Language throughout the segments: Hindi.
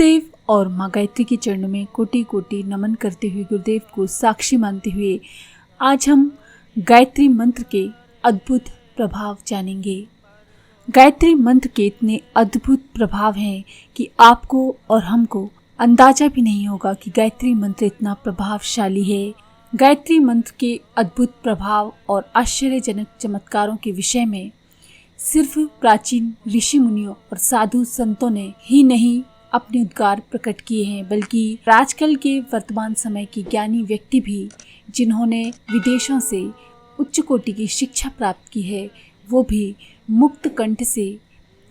गुरुदेव और माँ गायत्री के चरणों में कोटि कोटि नमन करते हुए, गुरुदेव को साक्षी मानते हुए आज हम गायत्री मंत्र के अद्भुत प्रभाव जानेंगे। गायत्री मंत्र के इतने अद्भुत प्रभाव हैं कि आपको और हमको अंदाजा भी नहीं होगा कि गायत्री मंत्र इतना प्रभावशाली है। गायत्री मंत्र के अद्भुत प्रभाव और आश्चर्यजनक चमत्कारों के विषय में सिर्फ प्राचीन ऋषि मुनियों और साधु संतों ने ही नहीं अपने उद्गार प्रकट किए हैं, बल्कि आजकल के वर्तमान समय के ज्ञानी व्यक्ति भी जिन्होंने विदेशों से उच्च कोटि की शिक्षा प्राप्त की है, वो भी मुक्त कंठ से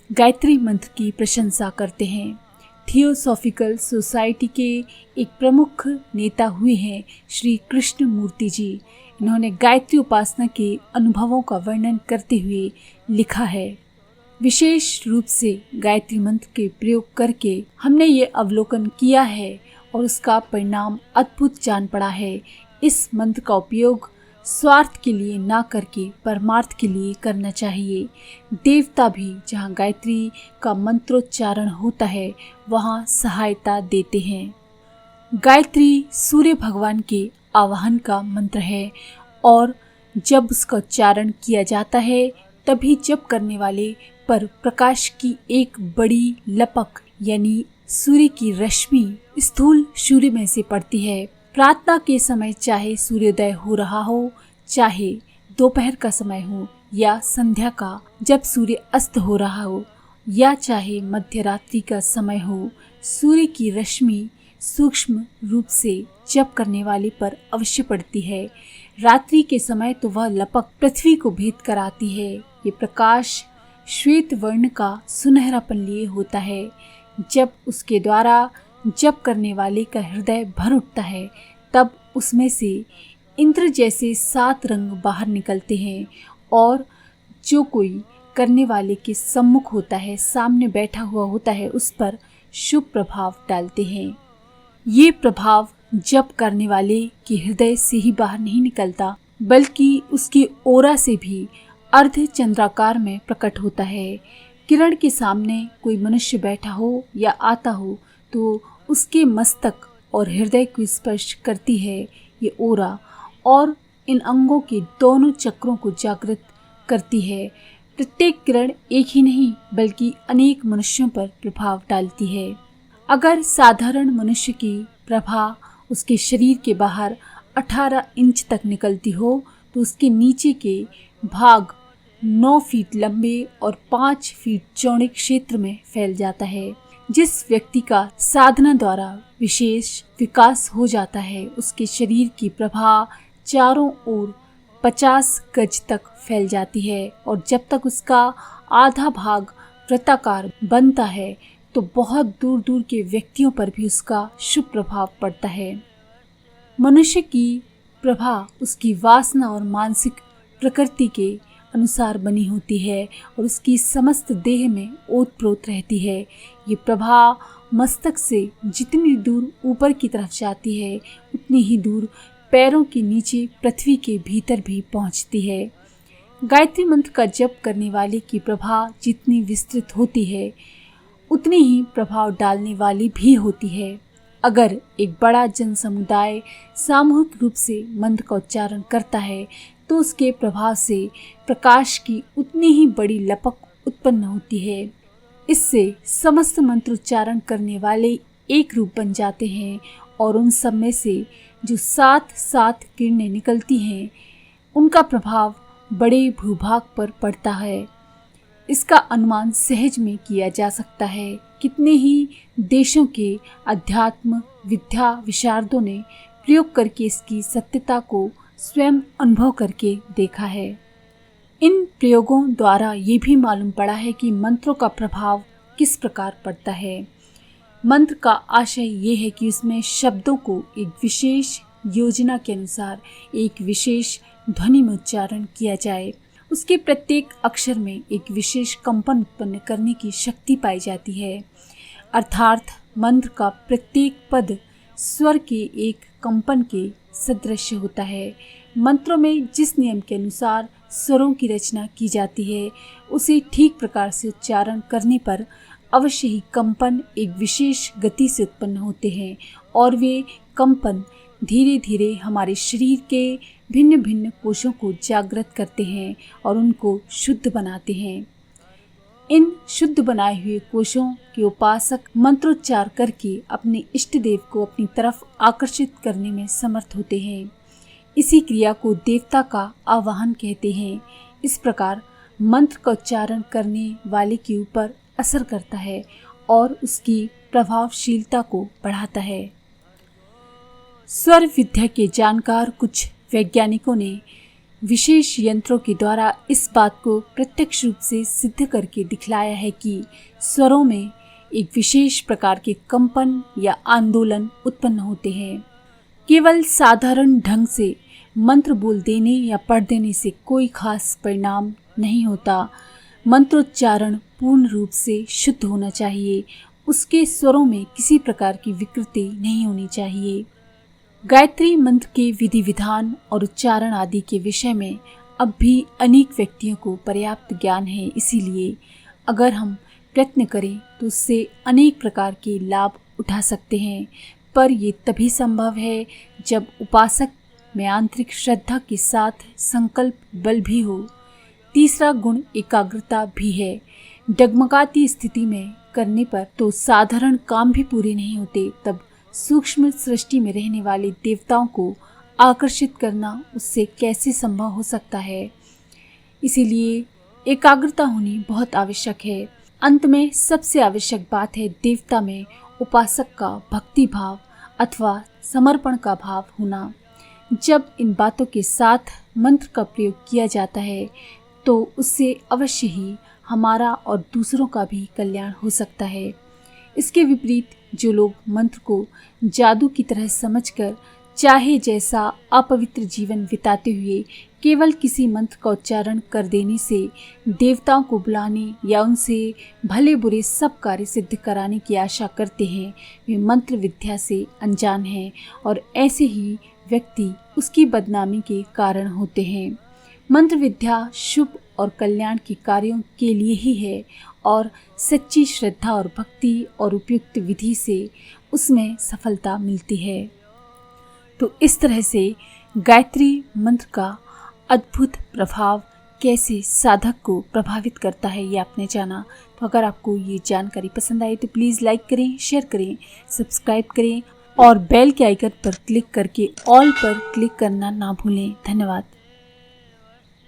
गायत्री मंत्र की प्रशंसा करते हैं। थियोसॉफिकल सोसाइटी के एक प्रमुख नेता हुए हैं श्री कृष्ण मूर्ति जी। इन्होंने गायत्री उपासना के अनुभवों का वर्णन करते हुए लिखा है, विशेष रूप से गायत्री मंत्र के प्रयोग करके हमने ये अवलोकन किया है और उसका परिणाम अद्भुत जान पड़ा है। इस मंत्र का उपयोग स्वार्थ के लिए ना करके परमार्थ के लिए करना चाहिए। देवता भी जहाँ गायत्री का मंत्रोच्चारण होता है वहाँ सहायता देते हैं। गायत्री सूर्य भगवान के आवाहन का मंत्र है और जब उसका उच्चारण किया जाता है तभी जप करने वाले पर प्रकाश की एक बड़ी लपक यानी सूर्य की रश्मि स्थूल सूर्य में से पड़ती है। प्रार्थना के समय चाहे सूर्योदय हो रहा हो, चाहे दोपहर का समय हो या संध्या का जब सूर्य अस्त हो रहा हो, या चाहे मध्य रात्रि का समय हो, सूर्य की रश्मि सूक्ष्म रूप से जप करने वाले पर अवश्य पड़ती है। रात्रि के समय तो वह लपक पृथ्वी को भेद कर आती है। ये प्रकाश श्वेत वर्ण का सुनहरापन लिए होता है। जब उसके द्वारा जप करने वाले का हृदय भर उठता है तब उसमें से इंद्र जैसे 7 रंग बाहर निकलते हैं और जो कोई करने वाले के सम्मुख होता है, सामने बैठा हुआ होता है, उस पर शुभ प्रभाव डालते हैं। ये प्रभाव जप करने वाले के हृदय से ही बाहर नहीं निकलता, बल्कि उसकी ओरा से भी अर्ध चंद्राकार में प्रकट होता है। किरण के सामने कोई मनुष्य बैठा हो या आता हो तो उसके मस्तक और हृदय को स्पर्श करती है ये ओरा और इन अंगों के दोनों चक्रों को जागृत करती है। प्रत्येक किरण एक ही नहीं बल्कि अनेक मनुष्यों पर प्रभाव डालती है। अगर साधारण मनुष्य की प्रभा उसके शरीर के बाहर 18 इंच तक निकलती हो तो उसके नीचे के भाग 9 फीट लंबे और 5 फीट चौड़े क्षेत्र में फैल जाता है। जिस व्यक्ति का साधना द्वारा विशेष विकास हो जाता है उसके शरीर की प्रभा चारों ओर 50 गज तक फैल जाती है और जब तक उसका आधा भाग वृत्ताकार बनता है तो बहुत दूर दूर के व्यक्तियों पर भी उसका शुभ प्रभाव पड़ता है। मनुष्य की प्रभा उसकी वासना और मानसिक प्रकृति के अनुसार बनी होती है और उसकी समस्त देह में ओतप्रोत रहती है। ये प्रभा मस्तक से जितनी दूर ऊपर की तरफ जाती है उतनी ही दूर पैरों के नीचे पृथ्वी के भीतर भी पहुंचती है। गायत्री मंत्र का जप करने वाले की प्रभा जितनी विस्तृत होती है उतनी ही प्रभाव डालने वाली भी होती है। अगर एक बड़ा जन समुदाय सामूहिक रूप से मंत्र का उच्चारण करता है तो उसके प्रभाव से प्रकाश की उतनी ही बड़ी लपक उत्पन्न होती है। इससे समस्त मंत्र उच्चारण करने वाले एक रूप बन जाते हैं और उन सब में से जो 7 किरणें निकलती हैं उनका प्रभाव बड़े भूभाग पर पड़ता है। इसका अनुमान सहज में किया जा सकता है। कितने ही देशों के अध्यात्म विद्या विशारदों ने प्रयोग करके इसकी सत्यता को स्वयं अनुभव करके देखा है। इन प्रयोगों द्वारा ये भी मालूम पड़ा है कि मंत्रों का प्रभाव किस प्रकार पड़ता है। मंत्र का आशय ये है कि उसमें शब्दों को एक विशेष योजना के अनुसार एक विशेष ध्वनि में उच्चारण किया जाए। उसके प्रत्येक अक्षर में एक विशेष कंपन उत्पन्न करने की शक्ति पाई जाती है। अर्थात मंत्र का प्रत्येक पद स्वर के एक कंपन के सदृश होता है। मंत्रों में जिस नियम के अनुसार स्वरों की रचना की जाती है उसे ठीक प्रकार से उच्चारण करने पर अवश्य ही कंपन एक विशेष गति से उत्पन्न होते हैं और वे कंपन धीरे धीरे हमारे शरीर के भिन्न भिन्न कोशों को जागृत करते हैं और उनको शुद्ध बनाते हैं। इन शुद्ध बनाए हुए कोशों के उपासक मंत्रोच्चार करके अपने इष्ट देव को अपनी तरफ आकर्षित करने में समर्थ होते हैं। इसी क्रिया को देवता का आवाहन कहते हैं। इस प्रकार मंत्र का उच्चारण करने वाले के ऊपर असर करता है और उसकी प्रभावशीलता को बढ़ाता है। स्वर विद्या के जानकार कुछ वैज्ञानिकों ने विशेष यंत्रों के द्वारा इस बात को प्रत्यक्ष रूप से सिद्ध करके दिखलाया है कि स्वरों में एक विशेष प्रकार के कंपन या आंदोलन उत्पन्न होते हैं। केवल साधारण ढंग से मंत्र बोल देने या पढ़ देने से कोई खास परिणाम नहीं होता। मंत्रोच्चारण पूर्ण रूप से शुद्ध होना चाहिए। उसके स्वरों में किसी प्रकार की विकृति नहीं होनी चाहिए। गायत्री मंत्र के विधि विधान और उच्चारण आदि के विषय में अब भी अनेक व्यक्तियों को पर्याप्त ज्ञान है। इसीलिए अगर हम प्रयत्न करें तो उससे अनेक प्रकार के लाभ उठा सकते हैं, पर ये तभी संभव है जब उपासक में आंतरिक श्रद्धा के साथ संकल्प बल भी हो। तीसरा गुण एकाग्रता भी है। डगमगाती स्थिति में करने पर तो साधारण काम भी पूरे नहीं होते, तब सूक्ष्म सृष्टि में रहने वाले देवताओं को आकर्षित करना उससे कैसे संभव हो सकता है। इसीलिए एकाग्रता होनी बहुत आवश्यक है। अंत में सबसे आवश्यक बात है देवता में उपासक का भक्ति भाव अथवा समर्पण का भाव होना। जब इन बातों के साथ मंत्र का प्रयोग किया जाता है तो उससे अवश्य ही हमारा और दूसरों का भी कल्याण हो सकता है। इसके विपरीत जो लोग मंत्र को जादू की तरह समझकर चाहे जैसा अपवित्र जीवन बिताते हुए केवल किसी मंत्र का उच्चारण कर देने से देवताओं को बुलाने या उनसे भले बुरे सब कार्य सिद्ध कराने की आशा करते हैं, वे मंत्र विद्या से अनजान हैं और ऐसे ही व्यक्ति उसकी बदनामी के कारण होते हैं। मंत्र विद्या शुभ और कल्याण के कार्यों के लिए ही है और सच्ची श्रद्धा और भक्ति और उपयुक्त विधि से उसमें सफलता मिलती है। तो इस तरह से गायत्री मंत्र का अद्भुत प्रभाव कैसे साधक को प्रभावित करता है ये आपने जाना। तो अगर आपको ये जानकारी पसंद आई तो प्लीज़ लाइक करें, शेयर करें, सब्सक्राइब करें और बेल के आइकन पर क्लिक करके ऑल पर क्लिक करना ना भूलें। धन्यवाद।